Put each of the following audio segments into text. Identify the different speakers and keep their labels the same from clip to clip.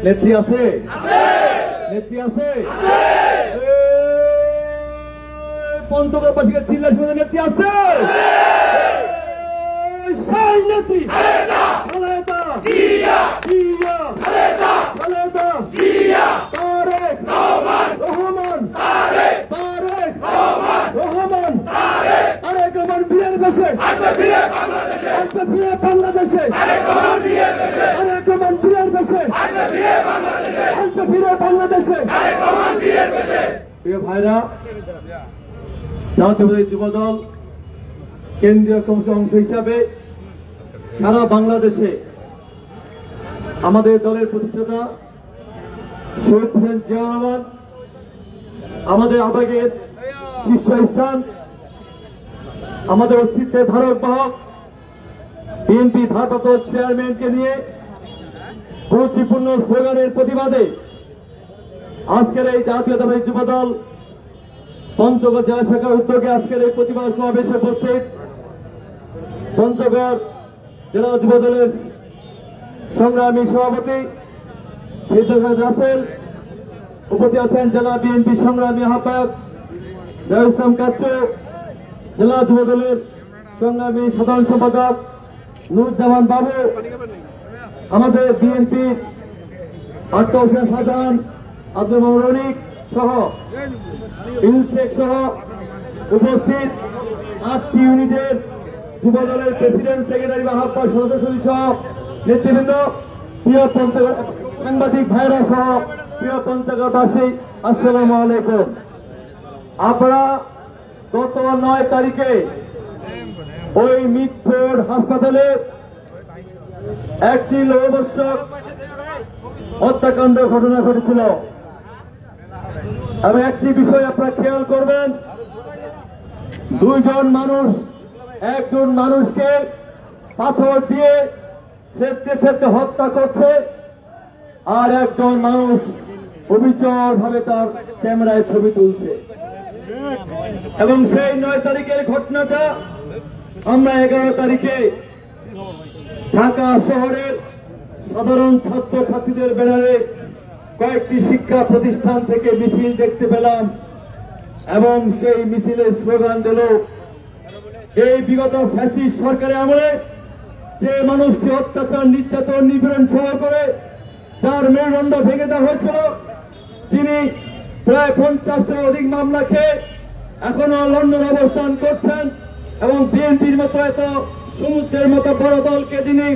Speaker 1: নেত্রী আছে, নেত্রী আছে, পঞ্চগড়বাসীকে চিল্লা শুনে নেত্রী আছে, সেই নেত্রী খালেদা জিয়া, খালেদা জিয়া, তারেক রহমান, তারেক রহমান, তারেক রহমান বীরের বেশে আসবে ফিরে বাংলাদেশে, আসবে ফিরে বাংলাদেশে, তারেক রহমান বীরের বেশে, তারেক রহমান বীরের বেশে আসবে ফিরে বাংলাদেশে, আসবে ফিরে বাংলাদেশে, তারেক রহমান বীরের বেশে। প্রিয় ভাইরা, জাতীয়তাবাদী যুবদল কেন্দ্রীয় কমিটির অংশ হিসাবে সারা বাংলাদেশে আমাদের দলের প্রতিষ্ঠাতা শহীদ প্রেসিডেন্ট জিয়া রহমান, আমাদের আবেগের শীর্ষস্থান, আমাদের অস্তিত্বের ধারক বাহক বিএনপি ভারপ্রাপ্ত চেয়ারম্যানকে নিয়ে গুরুত্বপূর্ণ স্লোগানের প্রতিবাদে আজকের এই জাতীয়তাবাদী যুবদল পঞ্চগড় জেলা শাখার উদ্যোগে আজকের এই প্রতিবাদ সমাবেশে উপস্থিত পঞ্চগড় জেলা যুবদলের সংগ্রামী সভাপতি সিদ্ধার্থ রাসেল, উপস্থিত আছেন জেলা বিএনপি সংগ্রামী আহ্বায়ক জহুর ইসলাম কাচ্চু, জেলা যুবদলের সংগ্রামী সাধারণ সম্পাদক নুরুজ্জামান বাবু, আমাদের বিএনপি আক্তার হোসেন শাহজাহান, আব্দুল মামুন রনিক সহ ইউনুস শেখ সহ উপস্থিত 8টি ইউনিটের যুবদলের প্রেসিডেন্ট, সেক্রেটারি বা আহ্বায়ক সদস্য সচিব সহ নেতৃবৃন্দ, প্রিয় পঞ্চগড় সাংবাদিক ভাইরা সহ প্রিয় পঞ্চগড়বাসী, আসসালামু আলাইকুম। আপনারা গত 9 তারিখে ওই মিটফোর্ড হাসপাতালে একটি লৌহদর্শক হত্যাকাণ্ড ঘটনা ঘটেছিল এবং একটি বিষয় আপনারা খেয়াল করবেন, 2 জন মানুষ একজন মানুষকে পাথর দিয়ে ছেড়তে ছেড়তে হত্যা করছে, আর একজন মানুষ অবিচল ভাবে তার ক্যামেরায় ছবি তুলছে। এবং সেই 9 তারিখের ঘটনাটা আমরা 11 তারিখে ঢাকা শহরের সাধারণ ছাত্রছাত্রীদের ব্যানারে কয়েকটি শিক্ষা প্রতিষ্ঠান থেকে মিছিল দেখতে পেলাম এবং সেই মিছিলের স্লোগান দিল, এই বিগত ফ্যাসিস্ট সরকারের আমলে যে মানুষটি অত্যাচার, নির্যাতন, নিপীড়ন সহ করে যার মেরুদণ্ড ভেঙে দেওয়া হয়েছিল, যিনি প্রায় 50টার অধিক মামলা খেয়ে এখনো লন্ডন অবস্থান করছেন এবং বিএনপির মতো এত সমুদ্রের মতো বড় দলকে তিনি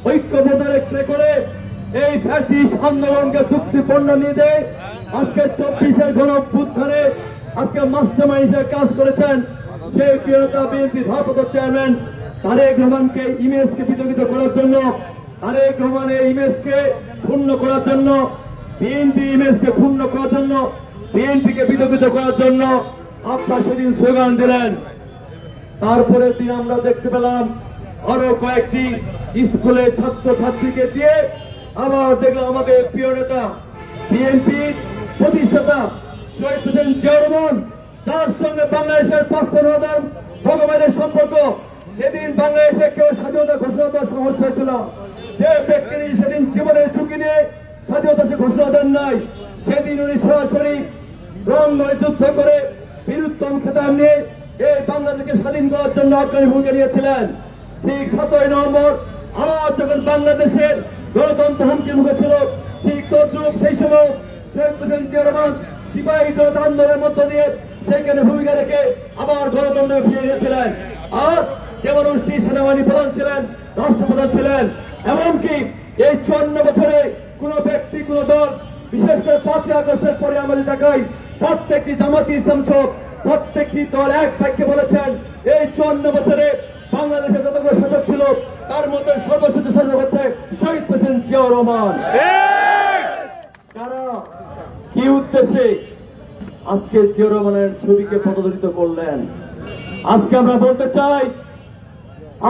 Speaker 1: ঐক্যবদ্ধ করে এই ফ্যাসিস্ট আন্দোলনকে যুক্তিপূর্ণ নিয়ে দেয় আজকে 24-এর গণঅভ্যুত্থানে আজকে মাস্টারমাইন্ড হিসেবে কাজ করেছেন সেই প্রিয়তা বিএনপি ভারপ্রাপ্ত চেয়ারম্যান তারেক রহমানকে ইমেজকে বিতর্কিত করার জন্য, তারেক রহমানের ইমেজকে ক্ষুণ্ণ করার জন্য, বিএনপি ইমেজকে ক্ষুণ্ণ করার জন্য, বিএনপিকে বিতর্কিত করার জন্য আপনারা সেদিন স্লোগান দিলেন। তারপরের দিন আমরা দেখতে পেলাম আরো কয়েকটি স্কুলে ছাত্রছাত্রীকে দিয়ে আবার দেখলাম আমাদের প্রিয় নেতা বিএনপি প্রতিষ্ঠাতা শহীদ প্রেসিডেন্ট জিয়া রহমান, যার সঙ্গে বাংলাদেশের 55,000 ভগবানের সম্পর্ক, সেদিন বাংলাদেশে কেউ স্বাধীনতা ঘোষণা দেওয়ার সাহস পেয়েছিল, যে ব্যক্তি সেদিন জীবনের ঝুঁকি নিয়ে স্বাধীনতা ঘোষণা দেন নাই, সেদিন উনি সরাসরি রংময় যুদ্ধ করে বীরুত্তম খেতাব নিয়ে এই বাংলাদেশকে স্বাধীন করার জন্য অগ্রণী ভূমিকা নিয়েছিলেন। ঠিক 7ই নভেম্বর আমার যখন বাংলাদেশের গণতন্ত্র হুমকির মুখে ছিল, ঠিক তদ্রুপ সেই সময় শহীদ প্রেসিডেন্ট জিয়া রহমান সিপাহী জনতা আন্দোলনের মধ্য দিয়ে সেখানে ভূমিকা রেখে আবার গণতন্ত্র ফিরে গিয়েছিলেন। আর যে মানুষটি সেনাবাহিনী প্রধান ছিলেন, রাষ্ট্রপ্রধান ছিলেন, এমনকি এই 54 বছরে কোন ব্যক্তি, কোন দল, বিশেষ করে 5ই আগস্টের পরে আমাদের দেখাই প্রত্যেকটি জামাতি ইসলাম সহ প্রত্যেকটি দল এক বাক্যে বলেছেন এই 54 বছরে বাংলাদেশের যতগুলো শাসক ছিল তার মধ্যে সর্বশ্রেষ্ঠ শাসক হচ্ছে শহীদ প্রেসিডেন্ট জিয়া রহমান। কারা কি উদ্দেশ্যে আজকে জিয়া রহমানের ছবিকে পদদলিত করলেন? আজকে আমরা বলতে চাই,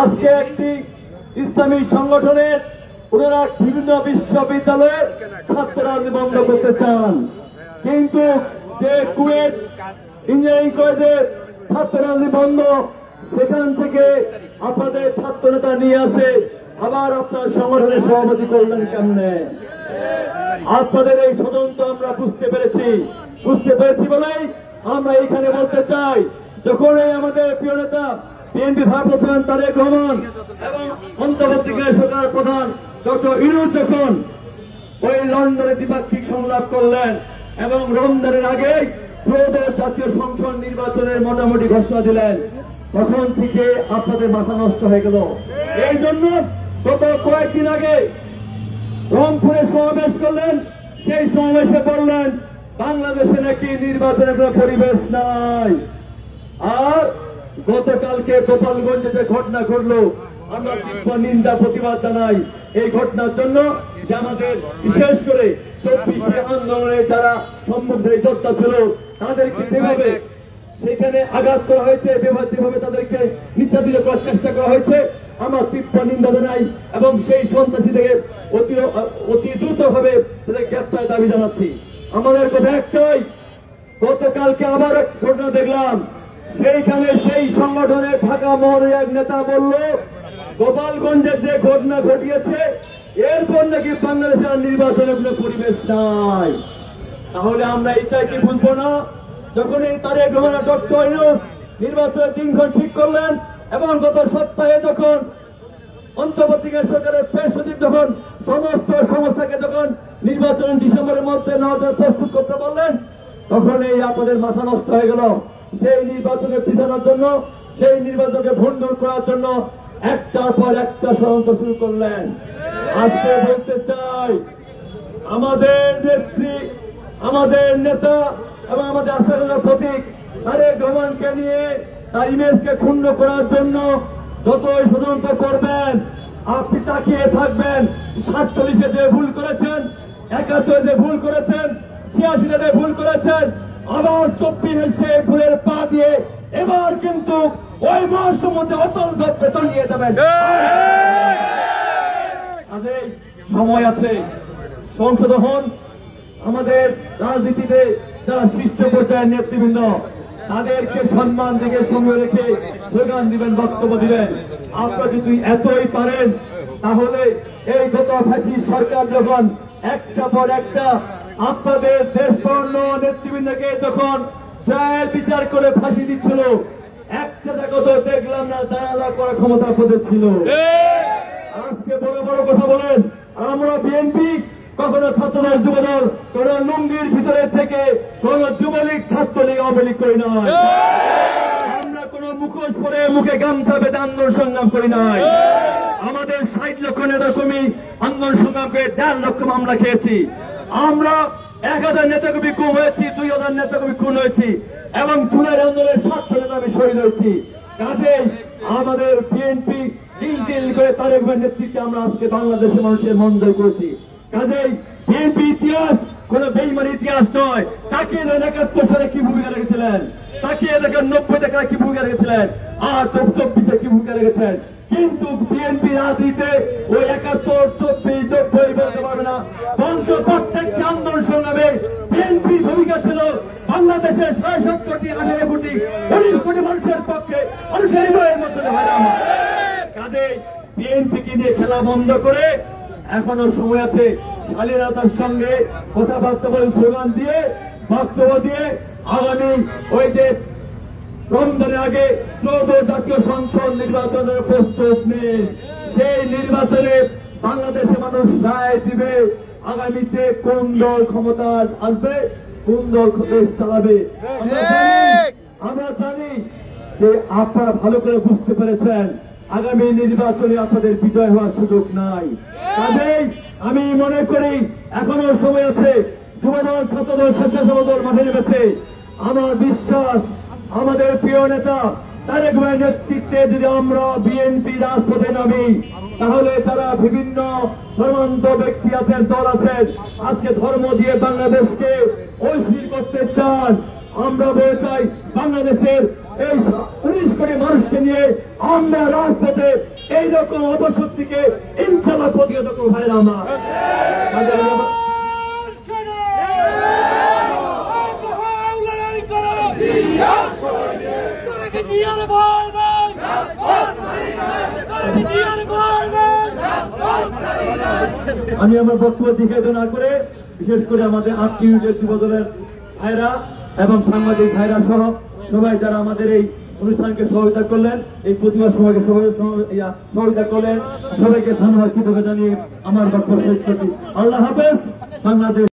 Speaker 1: আজকে একটি ইসলামী সংগঠনের ওনারা বিভিন্ন বিশ্ববিদ্যালয়ে ছাত্র রাজনীতি বন্ধ করতে চান, কিন্তু যে কুয়েট ইঞ্জিনিয়ারিং কলেজে ছাত্র রাজনীতি বন্ধ, সেখান থেকে আপনাদের ছাত্র নেতা নিয়ে আসে আবার আপনার সংগঠনের সভাপতি করলেন কেমনে? আপনাদের এই ষড়যন্ত্র আমরা বুঝতে পেরেছি বলেই আমরা এখানে বলতে চাই, যখন আমাদের প্রিয় নেতা বিএনপি ভারপ্রাপ্ত তারেক রহমান এবং অন্তর্বর্তীকালীন সরকার প্রধান ডক্টর ইউনূস যখন ওই লন্ডনে দ্বিপাক্ষিক সংলাপ করলেন এবং রমজানের আগে ত্রয়োদশ জাতীয় সংসদ নির্বাচনের মোটামুটি ঘোষণা দিলেন, তখন থেকে আপনাদের মাথা নষ্ট হয়ে গেল। এই জন্য গত কয়েকদিন আগে রংপুরে সমাবেশ করলেন, সেই সমাবেশে বললেন বাংলাদেশে নাকি নির্বাচনের কোনো পরিবেশ নাই। আর গতকালকে গোপালগঞ্জে যে ঘটনা ঘটলো, আমরা তীব্র নিন্দা প্রতিবাদ জানাই এই ঘটনার জন্য, যে আমাদের বিশেষ করে 24শে আন্দোলনে যারা সম্মুখে যোদ্ধা ছিল তাদেরকে যেভাবে সেখানে আঘাত করা হয়েছে, যেভাবে তাদেরকে নির্যাতিত করার চেষ্টা করা হয়েছে, আমরা তীব্র নিন্দা জানাই এবং সেই সন্ত্রাসীদের অতি দ্রুত ভাবে তাদের গ্রেপ্তারের দাবি জানাচ্ছি। আমাদের কথা একটাই, গতকালকে আবার এক ঘটনা দেখলাম, সেইখানে সেই সংগঠনের ঢাকা মহলের এক নেতা বলল গোপালগঞ্জে যে ঘটনা ঘটিয়েছে এরপর নাকি বাংলাদেশের নির্বাচনের কোনো পরিবেশ নাই। তাহলে আমরা এইটাই কি বুঝবো না? যখন এই তারেক রহমান ডক্টর ইউনূস নির্বাচনের দিনক্ষণ ঠিক করলেন এবং গত সপ্তাহে যখন অন্তর্বর্তীকালীন সরকারের প্রেস সচিব যখন সমস্ত সংস্থাকে যখন নির্বাচন ডিসেম্বরের মধ্যে নেওয়ার প্রস্তুত করতে বললেন, তখন এই আপনাদের মাথা নষ্ট হয়ে গেল। সেই নির্বাচনে পিছানোর জন্য, সেই নির্বাচনকে ভণ্ডুল করার জন্য একটার পর একটা ষড়যন্ত্র শুরু করলেন। আজকে বলতে চাই, আমাদের নেত্রী, আমাদের নেতা এবং আমাদের আশার প্রতীক তারেক রহমানকে নিয়ে তার ইমেজকে ক্ষুণ্ণ করার জন্য যতই ষড়যন্ত্র করবেন, আপনি তাকিয়ে থাকবেন। 47-এ যে ভুল করেছেন, 71-এ যে ভুল করেছেন, 86-এ যে ভুল করেছেন, আবার 24-এ ভুলের পা দিয়ে এবার কিন্তু ওই মহাসম্মতে মধ্যে অতল গপ্পে তলিয়ে যাবেন। সময় আছে, সংসদ হন। আমাদের রাজনীতিতে যারা শীর্ষ পর্যায়ের নেতৃবৃন্দ তাদেরকে সম্মান দিকে সঙ্গে রেখে স্লোগান দিবেন, বক্তব্য দিবেন। আপনারা যদি এতই পারেন, তাহলে এই গত ফ্যাসিস্ট সরকার যখন একটা পর একটা আপনাদের দেশপূর্ণ নেতৃবৃন্দকে যখন ট্রায়াল বিচার করে ফাঁসি দিচ্ছিল, একটা জায়গা তো দেখলাম না জানাজা করার ক্ষমতা আপনাদের ছিল। আজকে বড় বড় কথা বলেন। আমরা বিএনপি কখনো ছাত্রদল, যুবদল, কোন লুঙ্গির ভিতরে থেকে কোন যুবলীগ, ছাত্রলীগ, আওয়ামী লীগ করি নাই। আমরা কোন মুখোশ পরে মুখে গামছা বেঁধে আন্দোলন সংগ্রাম করি নাই। আমাদের 60 লক্ষ নেতা কর্মী আন্দোলন সংগ্রাম করে 1.5 লক্ষ মামলা খেয়েছি। আমরা 1000 নেতাকর্মী খুন হয়েছি, 2000 নেতাকর্মী খুন হয়েছি এবং জুলাই আন্দোলনের 700 নেতা আমি শহীদ হয়েছি। কাজেই আমাদের বিএনপি দিল করে তারেক রহমানের নেতৃত্বে আমরা আজকে বাংলাদেশের মানুষের মন জয় করেছি। কাজেই বিএনপি ইতিহাস কোন বেইমানি ইতিহাস নয়। তাকে 71 সালে কি ভূমিকা রেখেছিলেন, তাকে 90 কি ভূমিকা রেখেছিলেন, আর 24-এ কি ভূমিকা রেখেছেন। কিন্তু বিএনপি রাজনীতিতে ওই 71, 24, 90 বলতে পারবে না। বঞ্চ প্রত্যেকটি আন্দোলন সংগ্রামে বিএনপির ভূমিকা ছিল বাংলাদেশের 7.5 কোটি, 18 কোটি, 19 কোটি মানুষের পক্ষে, মানুষের হৃদয়ের মধ্যে। কাজেই বিএনপিকে নিয়ে খেলা বন্ধ করে এখনো সময় আছে শালীনতার সঙ্গে কথাবার্তা বলে, স্লোগান দিয়ে, বক্তব্য দিয়ে আগামী ওই যে রমজানের আগে 14 জাতীয় সংসদ নির্বাচনের প্রস্তুত নিয়ে সেই নির্বাচনে বাংলাদেশে মানুষ রায় দিবে আগামীতে কোন দল ক্ষমতা আসবে, কোন দল দেশ চালাবে। আমরা জানি যে আপনারা ভালো করে বুঝতে পেরেছেন আগামী নির্বাচনে আপনাদের বিজয় হওয়ার সুযোগ নাই। কাজেই আমি মনে করি এখনো সময় আছে। যুবদল, ছাত্রদল, স্বেচ্ছাসেবক দল মাঠে নেমেছে। আমার বিশ্বাস আমাদের প্রিয় নেতা তারেক রহমানের নেতৃত্বে যদি আমরা বিএনপি রাজপথে নামি, তাহলে তারা বিভিন্ন ধর্মান্ত ব্যক্তি আছেন, দল আছেন, আজকে ধর্ম দিয়ে বাংলাদেশকে অস্থির করতে চান। আমরা বলে চাই বাংলাদেশের এই 19 কোটি মানুষকে নিয়ে আমরা রাজপথে এইরকম অপশক্তিকে ইনশাআল্লাহ প্রতিহত করব। ভাইরা আমার আমি আমার বক্তব্য দীর্ঘায়িত না করে বিশেষ করে আমাদের আত্মীয় যুবদলের ভাইরা এবং সাংবাদিক ভাইরা সহ সবাই যারা আমাদের এই অনুষ্ঠানকে সহযোগিতা করলেন, এই প্রতিবাদ সভাকে সহযোগিতা করলেন, সবাইকে ধন্যবাদ কৃতজ্ঞতা জানিয়ে আমার বক্তব্য শেষ করছি। আল্লাহ হাফেজ। বাংলাদেশ।